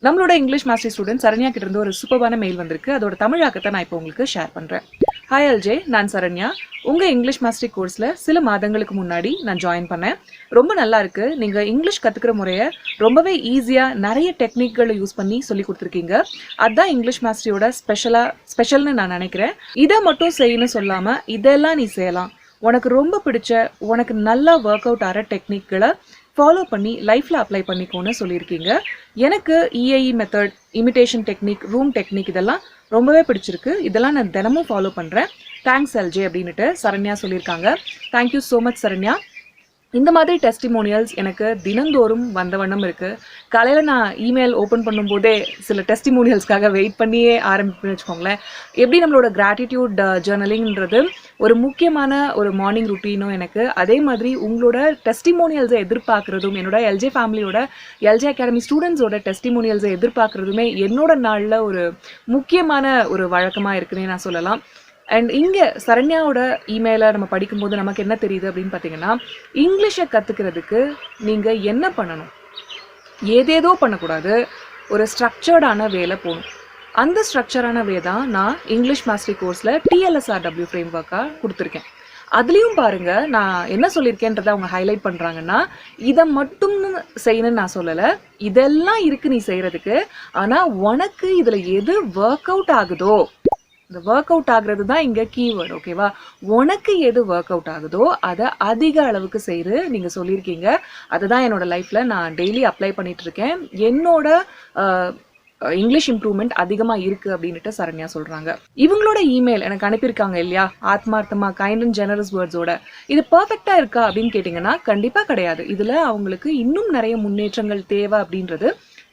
நம்மளோட English master student Saranya கிட்ட இருந்து ஒரு சூப்பரான மெயில் வந்திருக்கு. அதோட தமிழாக்கத்தை நான் இப்போ உங்களுக்கு ஷேர் பண்றேன். ஹாய் அல்ஜே, நான் சரண்யா. உங்க இங்கிலீஷ் மாஸ்டர் கோர்ஸ்ல சில மாதங்களுக்கு முன்னாடி நான் ஜாயின் பண்ணேன். ரொம்ப நல்லா இருக்கு. நீங்க இங்கிலீஷ் கத்துக்கிற முறையை ரொம்பவே ஈஸியா நிறைய டெக்னிக்களை யூஸ் பண்ணி சொல்லி கொடுத்துருக்கீங்க. அதுதான் இங்கிலீஷ் மாஸ்டரியோட ஸ்பெஷல்னு நான் நினைக்கிறேன். இதை மட்டும் செய்யணும்னு சொல்லாம இதெல்லாம் நீ செய்யலாம். உனக்கு ரொம்ப பிடிச்ச உனக்கு நல்லா ஒர்க் அவுட் ஆகிற டெக்னிக்களை ஃபாலோ பண்ணி லைஃப்பில் அப்ளை பண்ணிக்கோன்னு சொல்லியிருக்கீங்க. எனக்கு E A E method, imitation technique, room technique இதெல்லாம் ரொம்பவே பிடிச்சிருக்கு. இதெல்லாம் நான் தினமும் ஃபாலோ பண்ணுறேன். தேங்க்ஸ் எல்ஜே அப்படின்ட்டு சரண்யா சொல்லியிருக்காங்க. Thank you so much Saranya. இந்த மாதிரி டெஸ்டிமோனியல்ஸ் எனக்கு தினந்தோறும் வந்த வண்ணம் இருக்குது. காலையில் நான் இமெயில் ஓப்பன் பண்ணும்போதே சில டெஸ்டிமோனியல்ஸ்க்காக வெயிட் பண்ணியே ஆரம்பிப்புன்னு வச்சுக்கோங்களேன். எப்படி நம்மளோட கிராட்டிடியூட் ஜேர்னலிங்கிறது ஒரு முக்கியமான ஒரு மார்னிங் ருட்டீனும் எனக்கு, அதே மாதிரி உங்களோட டெஸ்டிமோனியல்ஸை எதிர்பார்க்குறதும், என்னோட எல்ஜே ஃபேமிலியோட எல்ஜே அகாடமி ஸ்டூடெண்ட்ஸோட டெஸ்டிமோனியல்ஸை எதிர்பார்க்குறதுமே என்னோட நாளில் ஒரு முக்கியமான ஒரு வழக்கமாக இருக்குன்னே நான் சொல்லலாம். அண்ட் இங்கே சரண்யாவோட இமெயிலை நம்ம படிக்கும்போது நமக்கு என்ன தெரியுது அப்படின்னு பார்த்தீங்கன்னா, இங்கிலீஷை கற்றுக்கிறதுக்கு நீங்கள் என்ன பண்ணணும், ஏதேதோ பண்ணக்கூடாது, ஒரு ஸ்ட்ரக்சர்டான வேலை போகணும். அந்த ஸ்ட்ரக்சரான வே தான் நான் இங்கிலீஷ் மாஸ்டரி கோர்ஸில் TLSRW ஃப்ரேம் ஒர்க்காக கொடுத்துருக்கேன். அதுலேயும் பாருங்கள், நான் என்ன சொல்லியிருக்கேன்றதை அவங்க ஹைலைட் பண்ணுறாங்கன்னா, இதை மட்டும் செய்யணும்னு நான் சொல்லலை, இதெல்லாம் இருக்குது நீ செய்கிறதுக்கு. ஆனால் உனக்கு இதில் எது ஒர்க் அவுட் ஆகுதோ, இந்த ஒர்க் அவுட் ஆகுறது தான் இங்கே கீவேர்டு, ஓகேவா? உனக்கு எது ஒர்க் அவுட் ஆகுதோ அதை அதிக அளவுக்கு செய்து நீங்கள் சொல்லியிருக்கீங்க. அதுதான் என்னோட லைஃப்பில் நான் டெய்லி அப்ளை பண்ணிட்டு இருக்கேன். என்னோட இங்கிலீஷ் இம்ப்ரூவ்மெண்ட் அதிகமாக இருக்குது அப்படின்ட்டு சரண்யா சொல்கிறாங்க. இவங்களோட இமெயில் எனக்கு அனுப்பியிருக்காங்க இல்லையா, ஆத்மார்த்தமா, கைண்ட் அண்ட் ஜெனரஸ் வேர்ட்ஸோட. இது பர்ஃபெக்டாக இருக்கா அப்படின்னு கேட்டிங்கன்னா கண்டிப்பாக கிடையாது. இதில் அவங்களுக்கு இன்னும் நிறைய முன்னேற்றங்கள் தேவை அப்படின்றது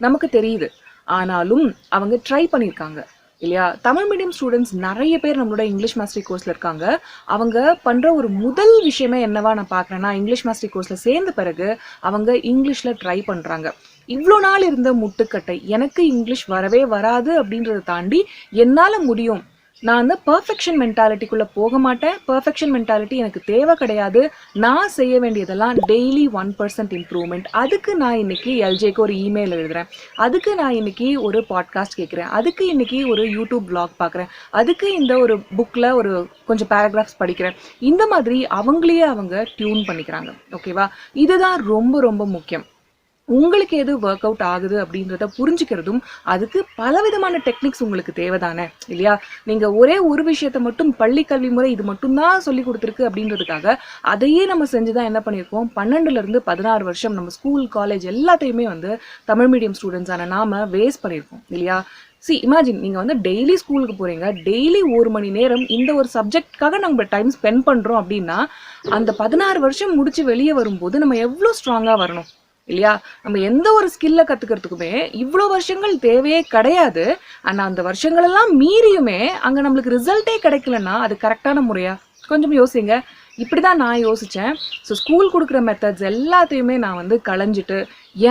நமக்கு தெரியுது. ஆனாலும் அவங்க ட்ரை பண்ணியிருக்காங்க இல்லையா? தமிழ் மீடியம் ஸ்டூடெண்ட்ஸ் நிறைய பேர் நம்மளோட இங்கிலீஷ் மாஸ்டரி கோர்ஸில் இருக்காங்க. அவங்க பண்ணுற ஒரு முதல் விஷயமே என்னவா நான் பார்க்குறேன்னா, இங்கிலீஷ் மாஸ்டரி கோர்ஸில் சேர்ந்த பிறகு அவங்க இங்கிலீஷில் ட்ரை பண்ணுறாங்க. இவ்வளோ நாள் இருந்த முட்டுக்கட்டை, எனக்கு இங்கிலீஷ் வரவே வராது அப்படின்றத தாண்டி என்னால் முடியும், நான் அந்த பர்ஃபெக்ஷன் மென்டாலிட்டிக்குள்ளே போக மாட்டேன், பர்ஃபெக்ஷன் மென்டாலிட்டி எனக்கு தேவை கிடையாது, நான் செய்ய வேண்டியதெல்லாம் டெய்லி 1% இம்ப்ரூவ்மெண்ட். அதுக்கு நான் இன்னைக்கு எல்ஜேக்கு ஒரு இமெயில் எழுதுறேன், அதுக்கு நான் இன்னைக்கு ஒரு பாட்காஸ்ட் கேட்குறேன், அதுக்கு இன்னைக்கு ஒரு யூடியூப் வ்ளாக் பார்க்குறேன், அதுக்கு இந்த ஒரு புக்கில் ஒரு கொஞ்சம் பேராகிராஃப்ஸ் படிக்கிறேன். இந்த மாதிரி அவங்களையே அவங்க டியூன் பண்ணிக்கிறாங்க, ஓகேவா? இதுதான் ரொம்ப ரொம்ப முக்கியம். உங்களுக்கு எது ஒர்க் அவுட் ஆகுது அப்படின்றத புரிஞ்சுக்கிறதும், அதுக்கு பலவிதமான டெக்னிக்ஸ் உங்களுக்கு தேவைதானே இல்லையா? நீங்கள் ஒரே ஒரு விஷயத்த மட்டும் பள்ளி கல்வி முறை இது மட்டும்தான் சொல்லி கொடுத்துருக்கு அப்படின்றதுக்காக அதையே நம்ம செஞ்சுதான் என்ன பண்ணியிருக்கோம், 12லேருந்து 16 வருஷம் நம்ம ஸ்கூல் காலேஜ் எல்லாத்தையுமே தமிழ் மீடியம் ஸ்டூடெண்ட்ஸான நாம வேஸ்ட் பண்ணியிருக்கோம் இல்லையா? இமேஜின், நீங்கள் டெய்லி ஸ்கூலுக்கு போகிறீங்க, டெய்லி 1 மணி நேரம் இந்த ஒரு சப்ஜெக்ட்காக நம்ம டைம் ஸ்பெண்ட் பண்ணுறோம் அப்படின்னா, அந்த 16 வருஷம் முடிச்சு வெளியே வரும்போது நம்ம எவ்வளோ ஸ்ட்ராங்காக வரணும் இல்லையா? நம்ம எந்த ஒரு ஸ்கில்ல கத்துக்கிறதுக்குமே இவ்வளோ வருஷங்கள் தேவையே கிடையாது. ஆனால் அந்த வருஷங்கள் எல்லாம் மீறியுமே அங்கே நம்மளுக்கு ரிசல்ட்டே கிடைக்கலன்னா அது கரெக்டான முறையா? கொஞ்சம் யோசிங்க. இப்படிதான் நான் யோசித்தேன். ஸோ ஸ்கூல் கொடுக்குற மெத்தட்ஸ் எல்லாத்தையுமே நான் களைஞ்சிட்டு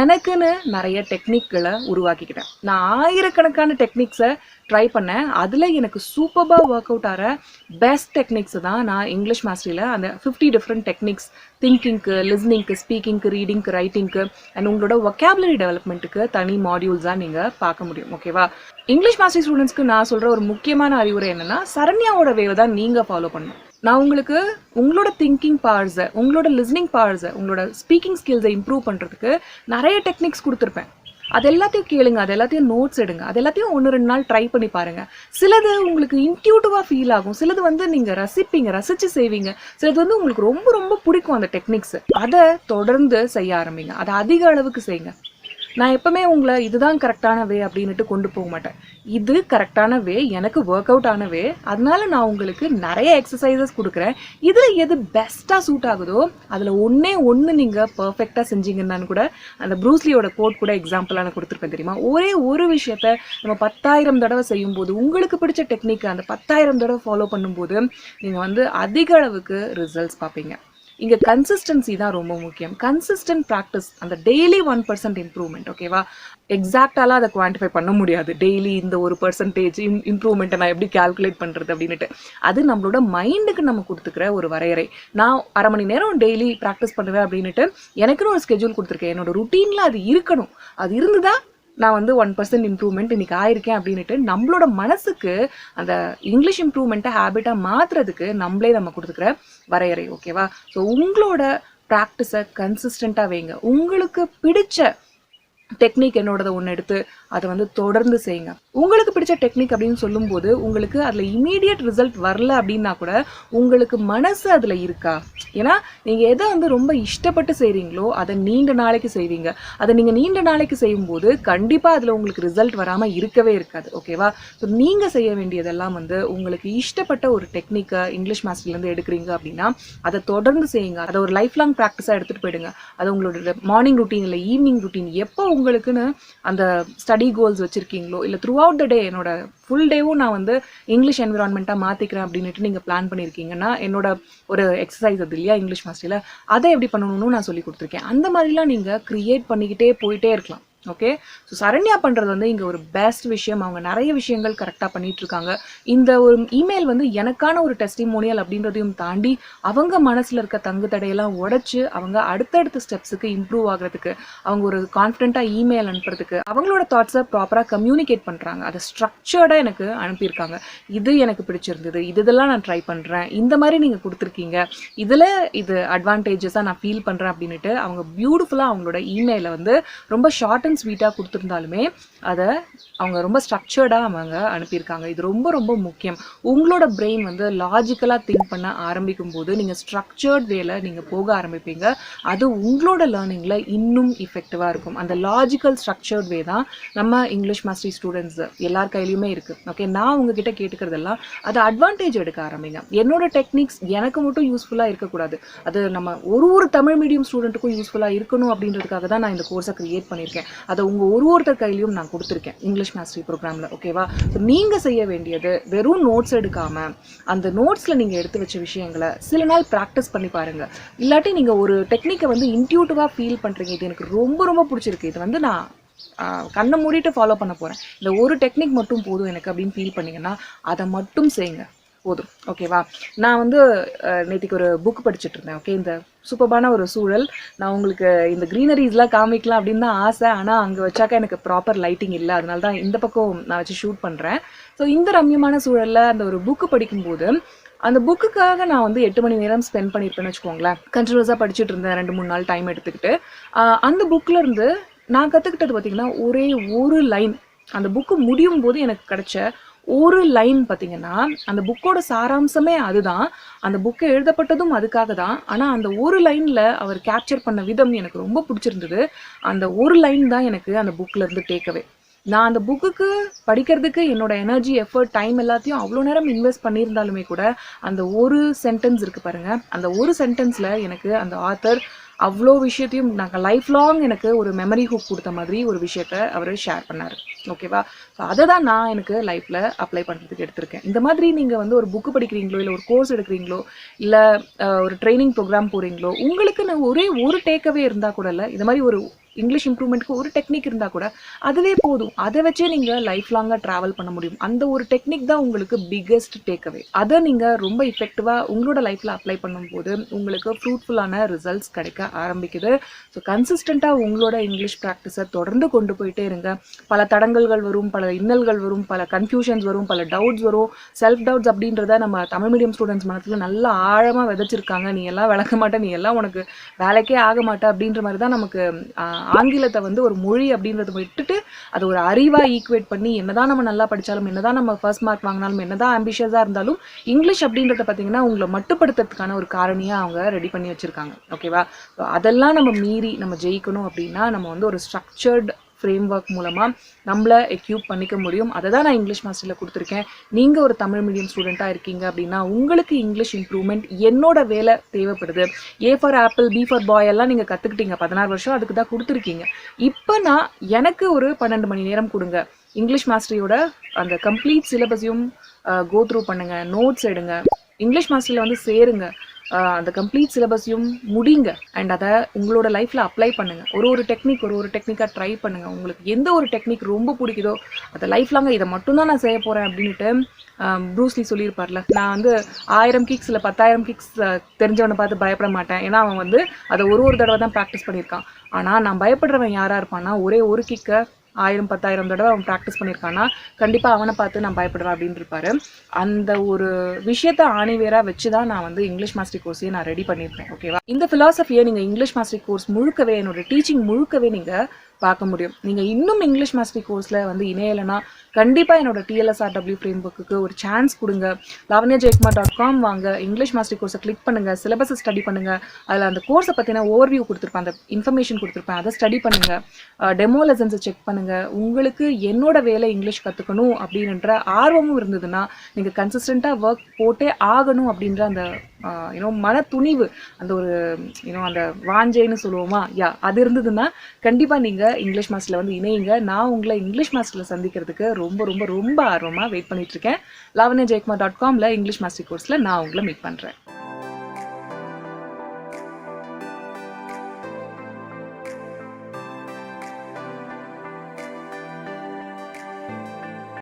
எனக்குன்னு நிறைய டெக்னிக்களை உருவாக்கிக்கிட்டேன். நான் ஆயிரக்கணக்கான டெக்னிக்ஸை ட்ரை பண்ணேன். அதில் எனக்கு சூப்பராக ஒர்க் அவுட் ஆகிற பெஸ்ட் டெக்னிக்ஸ் தான் நான் இங்கிலீஷ் மாஸ்டரியில் அந்த 50 டிஃப்ரெண்ட் டெக்னிக்ஸ், திங்கிங்க்கு, லிஸ்னிங்க்கு, ஸ்பீக்கிங்க்கு, ரீடிங்க்கு, ரைட்டிங்க்கு அண்ட் உங்களோட வொக்காபுலரி டெவலப்மெண்ட்டுக்கு தனி மாடியூல்ஸ் தான் நீங்கள் பார்க்க முடியும், ஓகேவா? இங்கிலீஷ் மாஸ்டரி ஸ்டூடெண்ட்ஸ்க்கு நான் சொல்கிற ஒரு முக்கியமான அறிவுரை என்னென்னா, சரண்யாவோட வேவை தான் நீங்கள் ஃபாலோ பண்ணணும். நான் உங்களுக்கு உங்களோட திங்கிங் பவர்ஸை, உங்களோட லிஸ்னிங் பவர்ஸை, உங்களோட ஸ்பீக்கிங் ஸ்கில்ஸை இம்ப்ரூவ் பண்ணுறதுக்கு நிறைய டெக்னிக்ஸ் கொடுத்துருப்பேன். அது எல்லாத்தையும் கேளுங்க, அது எல்லாத்தையும் நோட்ஸ் எடுங்க, அது எல்லாத்தையும் 1-2 நாள் ட்ரை பண்ணி பாருங்கள். சிலது உங்களுக்கு இன்ட்யூட்டிவாக ஃபீல் ஆகும், சிலது நீங்கள் ரசிப்பீங்க, ரசித்து செய்வீங்க, சிலது உங்களுக்கு ரொம்ப ரொம்ப பிடிக்கும் அந்த டெக்னிக்ஸ். அதை தொடர்ந்து செய்ய ஆரம்பிங்க, அதை அதிக அளவுக்கு செய்யுங்க. நான் எப்பவுமே உங்களை இதுதான் கரெக்டான வே அப்படின்ட்டு கொண்டு போக மாட்டேன். இது கரெக்டான வே, எனக்கு ஒர்க் அவுட் ஆன வே, அதனால நான் உங்களுக்கு நிறைய எக்ஸசைசஸ் கொடுக்குறேன். இதில் எது பெஸ்ட்டாக சூட் ஆகுதோ அதில் ஒன்று நீங்கள் பர்ஃபெக்டாக செஞ்சீங்கன்னு கூட அந்த ப்ரூஸ்லியோட கோட் கூட எக்ஸாம்பிளாக நான் கொடுத்துருப்பேன் தெரியுமா? ஒரே ஒரு விஷயத்த நம்ம 10,000 தடவை செய்யும்போது, உங்களுக்கு பிடிச்ச டெக்னிக் அந்த 10,000 தடவை ஃபாலோ பண்ணும்போது நீங்கள் அதிக அளவுக்கு ரிசல்ட்ஸ் பார்ப்பீங்க. இங்கே கன்சிஸ்டன்சி தான் ரொம்ப முக்கியம். கன்சிஸ்டன்ட் ப்ராக்டிஸ், அந்த டெய்லி 1% இம்ப்ரூவ்மெண்ட், ஓகேவா? எக்ஸாக்டாலாம் அதை குவான்டிஃபை பண்ண முடியாது. டெய்லி இந்த ஒரு பர்சன்டேஜ் இம்ப்ரூவ்மெண்ட்டை நான் எப்படி கால்குலேட் பண்ணுறது அப்படின்ட்டு, அது நம்மளோட மைண்டுக்கு நம்ம கொடுத்துக்கிற ஒரு வரையறை. நான் 1/2 மணி நேரம் டெய்லி ப்ராக்டிஸ் பண்ணுவேன் அப்படின்ட்டு எனக்குன்னு ஒரு ஸ்கெட்யூல் கொடுத்துருக்கேன். என்னோட ருட்டீனில் அது இருக்கணும். அது இருந்துதான் நான் வந்து 1% இம்ப்ரூவ்மெண்ட் இன்னைக்கு ஆயிருக்கேன் அப்படின்ட்டு நம்மளோட மனசுக்கு அந்த இங்கிலீஷ் இம்ப்ரூவ்மெண்ட்டை ஹேபிட்டாக மாற்றுறதுக்கு நம்ம கொடுத்துக்கிற வரையறை. ஓகேவா? ஸோ உங்களோட ப்ராக்டிஸை கன்சிஸ்டண்ட்டாக வைங்க. உங்களுக்கு பிடிச்ச டெக்னிக் என்னோடத ஒன்று எடுத்து அதை வந்து தொடர்ந்து செய்யுங்க. உங்களுக்கு பிடிச்ச டெக்னிக் அப்படின்னு சொல்லும்போது உங்களுக்கு அதில் இமீடியட் ரிசல்ட் வரல அப்படின்னா கூட உங்களுக்கு மனசு அதில் இருக்கா? ஏன்னா நீங்கள் எதை வந்து ரொம்ப இஷ்டப்பட்டு செய்கிறீங்களோ அதை நீண்ட நாளைக்கு செய்வீங்க. அதை நீங்கள் நீண்ட நாளைக்கு செய்யும்போது கண்டிப்பாக அதில் உங்களுக்கு ரிசல்ட் வராமல் இருக்கவே இருக்காது. ஓகேவா? ஸோ நீங்கள் செய்ய வேண்டியதெல்லாம் வந்து உங்களுக்கு இஷ்டப்பட்ட ஒரு டெக்னிக்கை இங்கிலீஷ் மாஸ்டர்லேருந்து எடுக்கிறீங்க அப்படின்னா அதை தொடர்ந்து செய்யுங்க. அதை ஒரு லைஃப் லாங் ப்ராக்டிஸாக எடுத்துகிட்டு போயிடுங்க. அது உங்களோட மார்னிங் ருட்டீன் இல்லை ஈவினிங் ருட்டீன் எப்போ உங்களுக்குன்னு அந்த ஸ்டடி கோல்ஸ் வச்சுருக்கீங்களோ இல்லை த்ரூ அவுட் த டே என்னோட ஃபுல் டேவும் நான் வந்து இங்கிலீஷ் என்விரான்மெண்ட்டாக மாற்றிக்கிறேன் அப்படின்ட்டு நீங்கள் பிளான் பண்ணியிருக்கீங்கன்னா என்னோட ஒரு எக்ஸசைஸ் அது இல்லையா இங்கிலீஷ் மாஸ்டரில் அதை எப்படி பண்ணணும்னு நான் சொல்லி கொடுத்துருக்கேன். அந்த மாதிரிலாம் நீங்கள் க்ரியேட் பண்ணிக்கிட்டே போயிட்டே இருக்கலாம். ஓகே. ஸோ சரண்யா பண்ணுறது வந்து இங்கே ஒரு பெஸ்ட் விஷயம். அவங்க நிறைய விஷயங்கள் கரெக்டாக பண்ணிட்டு இருக்காங்க. இந்த ஒரு இமெயில் வந்து எனக்கான ஒரு டெஸ்டிமோனியல் அப்படின்றதையும் தாண்டி அவங்க மனசில் இருக்க தங்கு தடையெல்லாம் உடைச்சு அவங்க அடுத்தடுத்த ஸ்டெப்ஸுக்கு இம்ப்ரூவ் ஆகிறதுக்கு அவங்க ஒரு கான்ஃபிடென்ட்டாக இமெயில் அனுப்புறதுக்கு அவங்களோட தாட்ஸை ப்ராப்பராக கம்யூனிகேட் பண்ணுறாங்க. அதை ஸ்ட்ரக்சர்டாக எனக்கு அனுப்பியிருக்காங்க. இது எனக்கு பிடிச்சிருந்தது, இதெல்லாம் நான் ட்ரை பண்ணுறேன், இந்த மாதிரி நீங்கள் கொடுத்துருக்கீங்க, இதில் இது அட்வான்டேஜஸாக நான் ஃபீல் பண்ணுறேன் அப்படின்ட்டு அவங்க பியூட்டிஃபுல்லாக அவங்களோட இமெயிலை வந்து ரொம்ப ஷார்ட் ஸ்வீட்டாக கொடுத்துருந்தாலுமே அதை அவங்க ரொம்ப ஸ்ட்ரக்சர்டாக அவங்க அனுப்பியிருக்காங்க. இது ரொம்ப ரொம்ப முக்கியம். உங்களோட பிரெயின் வந்து லாஜிக்கலாக திங்க் பண்ண ஆரம்பிக்கும் போது நீங்கள் ஸ்ட்ரக்சர்ட் வேல நீங்கள் போக ஆரம்பிப்பீங்க. அது உங்களோட லேர்னிங்கில் இன்னும் இஃபெக்டிவாக இருக்கும். அந்த லாஜிக்கல் ஸ்ட்ரக்சர்ட் வே தான் நம்ம இங்கிலீஷ் மாஸ்டரி ஸ்டூடெண்ட்ஸ் எல்லார் கையிலையுமே இருக்குது. ஓகே. நான் உங்ககிட்ட கேட்டுக்கிறதெல்லாம் அது அட்வான்டேஜ் எடுக்க ஆரம்பிங்க. என்னோட டெக்னிக்ஸ் எனக்கு மட்டும் யூஸ்ஃபுல்லாக இருக்கக்கூடாது, அது நம்ம ஒரு தமிழ் மீடியம் ஸ்டூடெண்ட்டுக்கும் யூஸ்ஃபுல்லாக இருக்கணும் அப்படின்றதுக்காக தான் நான் இந்த கோர்ஸை க்ரியேட் பண்ணியிருக்கேன். அதை உங்கள் ஒருத்தர் கையிலையும் நான் கொடுத்துருக்கேன் இங்கிலீஷ் மாஸ்டரி ப்ரோக்ராமில். ஓகேவா? ஸோ நீங்கள் செய்ய வேண்டியது வெறும் நோட்ஸ் எடுக்காமல் அந்த நோட்ஸில் நீங்கள் எடுத்து வச்ச விஷயங்களை சில நாள் ப்ராக்டிஸ் பண்ணி பாருங்கள். இல்லாட்டி நீங்கள் ஒரு டெக்னிக்கை வந்து இன்ட்யூட்டிவாக ஃபீல் பண்ணுறீங்க, இது எனக்கு ரொம்ப ரொம்ப பிடிச்சிருக்கு, இது வந்து நான் கண்ணை மூடிட்டு ஃபாலோ பண்ண போகிறேன், இந்த ஒரு டெக்னிக் மட்டும் போதும் எனக்கு அப்படின்னு ஃபீல் பண்ணிங்கன்னா அதை மட்டும் செய்யுங்க, போதும். ஓகேவா? நான் வந்து நேற்றுக்கு ஒரு புக் படிச்சுட்டு இருந்தேன். ஓகே. இந்த சூப்பரான ஒரு சூழல். நான் உங்களுக்கு இந்த க்ரீனரிஸ்லாம் காமிக்கலாம் அப்படின்னு தான் ஆசை. ஆனால் அங்கே வச்சாக்கா எனக்கு ப்ராப்பர் லைட்டிங் இல்லை, அதனால தான் இந்த பக்கம் நான் வச்சு ஷூட் பண்ணுறேன். ஸோ இந்த ரம்யமான சூழலில் அந்த ஒரு புக்கு படிக்கும்போது அந்த புக்குக்காக நான் வந்து 8 மணி நேரம் ஸ்பெண்ட் பண்ணியிருப்பேன்னு வச்சுக்கோங்களேன். கண்டினியூஸாக படிச்சுட்டு இருந்தேன் 2-3 நாள் டைம் எடுத்துக்கிட்டு. அந்த புக்கில் இருந்து நான் கற்றுக்கிட்டது பார்த்திங்கன்னா ஒரே ஒரு லைன். அந்த புக்கு முடியும் போது எனக்கு கிடைச்ச ஒரு லைன் பார்த்தீங்கன்னா அந்த புக்கோட சாராம்சமே அதுதான். அந்த புக்கு எழுதப்பட்டதும் அதுக்காக தான். ஆனால் அந்த ஒரு லைனில் அவர் கேப்சர் பண்ண விதம் எனக்கு ரொம்ப பிடிச்சிருந்தது. அந்த ஒரு லைன் தான் எனக்கு அந்த புக்கில் இருந்து டேக்கவே. நான் அந்த புக்குக்கு படிக்கிறதுக்கு என்னோட எனர்ஜி, எஃபர்ட், டைம் எல்லாத்தையும் அவ்வளோ நேரம் இன்வெஸ்ட் பண்ணியிருந்தாலுமே கூட அந்த ஒரு சென்டென்ஸ் இருக்குது பாருங்கள், அந்த ஒரு சென்டென்ஸில் எனக்கு அந்த ஆத்தர் அவ்வளோ விஷயத்தையும் நாங்கள் லைஃப் லாங் எனக்கு ஒரு மெமரி ஹுக் கொடுத்த மாதிரி ஒரு விஷயத்த அவர் ஷேர் பண்ணார். ஓகேவா? ஸோ அதை தான் நான் எனக்கு லைஃப்பில் அப்ளை பண்ணுறதுக்கு எடுத்திருக்கேன். இந்த மாதிரி நீங்கள் வந்து ஒரு புக்கு படிக்கிறீங்களோ இல்லை ஒரு கோர்ஸ் எடுக்கிறீங்களோ இல்லை ஒரு ட்ரைனிங் ப்ரோக்ராம் போகிறீங்களோ உங்களுக்கு ஒரே ஒரு டேக்அவே இருந்தால் கூட இல்லை, இந்த மாதிரி ஒரு இங்கிலீஷ் இம்ப்ரூவ்மெண்ட்டுக்கு ஒரு டெக்னிக் இருந்தால் கூட அதுவே போதும். அதை வச்சே நீங்கள் லைஃப் லாங்காக ட்ராவல் பண்ண முடியும். அந்த ஒரு டெக்னிக் தான் உங்களுக்கு பிக்கெஸ்ட் டேக்அவே. அதை நீங்கள் ரொம்ப இஃபெக்டிவாக உங்களோட லைஃப்பில் அப்ளை பண்ணும்போது உங்களுக்கு ஃப்ரூட்ஃபுல்லான ரிசல்ட்ஸ் கிடைக்க ஆரம்பிக்குது. ஸோ கன்சிஸ்டண்ட்டாக உங்களோட இங்கிலீஷ் ப்ராக்டிஸை தொடர்ந்து கொண்டு போயிட்டே இருங்க. பல தடங்கல்கள் வரும், பல இன்னல்கள் வரும், பல கன்ஃபியூஷன்ஸ் வரும், பல டவுட்ஸ் வரும். செல்ஃப் டவுட்ஸ் அப்படின்றத நம்ம தமிழ் மீடியம் ஸ்டூடெண்ட்ஸ் மனத்தில் நல்லா ஆழமாக விதைச்சிருக்காங்க. நீ எல்லாம் விளக்க மாட்டே, நீ எல்லாம் உனக்கு வேலைக்கே ஆக மாட்டே அப்படின்ற மாதிரி தான் நமக்கு ஆங்கிலத்தை வந்து ஒரு மொழி அப்படின்றத விட்டுட்டு அதை ஒரு அறிவாக ஈக்குவேட் பண்ணி என்னதான் நம்ம நல்லா படித்தாலும், என்னதான் நம்ம ஃபர்ஸ்ட் மார்க் வாங்கினாலும், என்னதான் ஆம்பிஷியஸாக இருந்தாலும் இங்கிலீஷ் அப்படின்றத பார்த்தீங்கன்னா உங்களை மட்டுப்படுத்துறதுக்கான ஒரு காரணியாக அவங்க ரெடி பண்ணி வச்சுருக்காங்க. ஓகேவா? ஸோ அதெல்லாம் நம்ம மீறி நம்ம ஜெயிக்கணும் அப்படின்னா நம்ம வந்து ஒரு ஸ்ட்ரக்சர்ட் ஃப்ரேம் ஒர்க் மூலமாக நம்மளை எக்யூப் பண்ணிக்க முடியும். அதை தான் நான் இங்கிலீஷ் மாஸ்டரில் கொடுத்துருக்கேன். நீங்கள் ஒரு தமிழ் மீடியம் ஸ்டூடெண்ட்டாக இருக்கீங்க அப்படின்னா உங்களுக்கு இங்கிலீஷ் இம்ப்ரூவ்மெண்ட் என்னோட வேலை தேவைப்படுது. A for apple, B for boy எல்லாம் நீங்கள் கற்றுக்கிட்டீங்க, 16 வருஷம் அதுக்கு தான் கொடுத்துருக்கீங்க. இப்போ நான் எனக்கு ஒரு 12 மணி நேரம் கொடுங்க, இங்கிலீஷ் மாஸ்டரியோட அந்த கம்ப்ளீட் சிலபஸையும் கோ த்ரூ பண்ணுங்கள், நோட்ஸ் எடுங்க, இங்கிலீஷ் மாஸ்டரில் வந்து சேருங்க, அந்த கம்ப்ளீட் சிலபஸையும் முடிங்க அண்ட் அதை உங்களோட லைஃப்பில் அப்ளை பண்ணுங்கள். ஒரு டெக்னிக்காக ட்ரை பண்ணுங்கள். உங்களுக்கு எந்த ஒரு டெக்னிக் ரொம்ப பிடிக்குதோ அதை லைஃப் லாங்காக இதை மட்டும்தான் நான் செய்ய போகிறேன் அப்படின்ட்டு ப்ரூஸ்லி சொல்லியிருப்பார்ல, நான் வந்து 1000 கிக்ஸ் இல்லை 10,000 கிக்ஸ் தெரிஞ்சவனை பார்த்து பயப்பட மாட்டேன். ஏன்னா அவன் வந்து அதை ஒரு தடவை தான் ப்ராக்டிஸ் பண்ணியிருக்கான். ஆனால் நான் பயப்படுறவன் யாராக இருப்பான்னா ஒரே ஒரு கிக்கை 1000 10,000 தடவை அவன் ப்ராக்டிஸ் பண்ணியிருக்கானா கண்டிப்பாக அவனை பார்த்து நான் பயப்படுவேன் அப்படின்னு இருப்பாரு. அந்த ஒரு விஷயத்த ஆணிவேராக வச்சு தான் நான் வந்து இங்கிலீஷ் மாஸ்டரி கோர்ஸையே நான் ரெடி பண்ணியிருப்பேன். ஓகேவா? இந்த ஃபிலாசபியை நீங்கள் இங்கிலீஷ் மாஸ்டரி கோர்ஸ் முழுக்கவே, என்னோட டீச்சிங் முழுக்கவே நீங்கள் பார்க்க முடியும். நீங்கள் இன்னும் இங்கிலீஷ் மாஸ்டரி கோர்ஸில் வந்து இணையலைன்னா கண்டிப்பாக என்னோட TLSRW ஃப்ரேம்ஒர்க்குக்கு ஒரு சான்ஸ் கொடுங்க. lavanyajayakumar.com வாங்க, இங்கிலீஷ் மாஸ்டரி கோர்ஸை கிளிக் பண்ணுங்கள், சிலபஸை ஸ்டடி பண்ணுங்கள். அதில் அந்த கோர்ஸை பற்றின ஓவர்வியூ கொடுத்துருப்பேன், அந்த இன்ஃபர்மேஷன் கொடுத்துருப்பேன், அதை ஸ்டடி பண்ணுங்கள், டெமோ லெசன்ஸை செக் பண்ணுங்கள். உங்களுக்கு என்னோட வேலை இங்கிலீஷ் கற்றுக்கணும் அப்படின்ற ஆர்வமும் இருந்ததுன்னா நீங்கள் கன்சிஸ்டண்ட்டாக ஒர்க் போட்டே ஆகணும் அப்படின்ற அந்த மன துணிவு, அந்த ஒரு அந்த வாஞ்சைன்னு சொல்லுவோமா, அது இருந்ததுன்னா கண்டிப்பாக நீங்கள் இங்கிலீஷ் மாஸ்டரில் வந்து இணையுங்க. நான் உங்களை இங்கிலீஷ் மாஸ்டரில் சந்திக்கிறதுக்கு ரொம்ப ரொம்ப ரொம்ப ஆர்வமாக வெயிட் பண்ணிட்டு இருக்கேன். lavanyajayakumar.comல இங்கிலீஷ் மாஸ்டரி கோர்ஸில் நான் உங்களை மீட் பண்ணுறேன்.